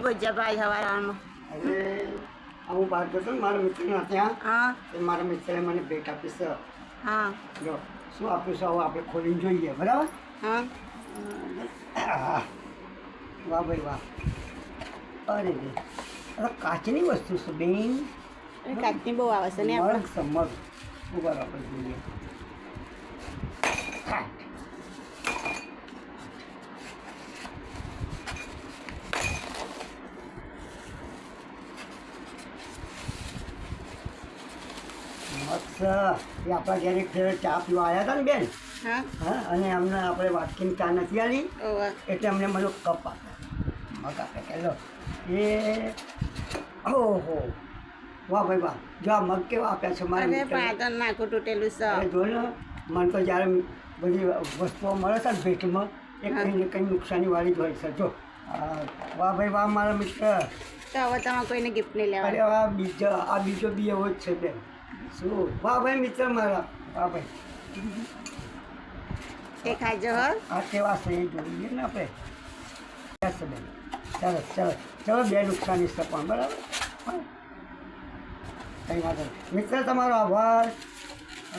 ભજીયા ભાઈ સવારમાં હવે હું બહાર જતો ને મારા મિત્રના ત્યાં હા મારા મિત્રએ મને ભેટ આપી છે. હા જો શું આપ્યું છે હવે આપણે ખોલીને જોઈએ બરાબર. હા વાહ ભાઈ વાહ. અરે રે અરે કાચની વસ્તુ છે બેન. કાચની બહુ આવે છે ને આપણે મગ છે મગ. ઉભા રહો, આપણે જોઈએ. મસ્ત. એ આપણા ઘરે એક ફેર ચા પીવા આવ્યા હતા ને બેન. હા હા અને અમને આપણે વાટકીની ચા નથી આલી ઓવા એટલે અમને મને કપ આપ્યા. મગ આપે કે લો એ ઓહો વાહ ભાઈ વાહ. જો આ મગ કેવા આપ્યા છે મારા અરે મિત્રએ. પાટણ નાખું તૂટેલું છે અરે જો ને મને તો જ્યારે બધી વસ્તુઓ મળે છે ને ભેટમાં એ કંઈ ને કંઈ નુકસાનીવાળી જ હોય છે. જો વાહ ભાઈ વાહ મારા મિત્ર. તો હવે તમે કોઈને ગિફ્ટ નહીં અરે લેવાનું આ બીજો બી એવો જ છે બેન. શું વાહ ભાઈ મિત્ર મારા. વાહ ભાઈ એ ખાજો હો આ કેવા છે એ જોઈએ ને આપણે. સરસ બેન સરસ સરસ. ચલો બે નુકસાની છે પણ બરાબર. કંઈ વાંધો નહીં મિત્ર તમારો આભાર.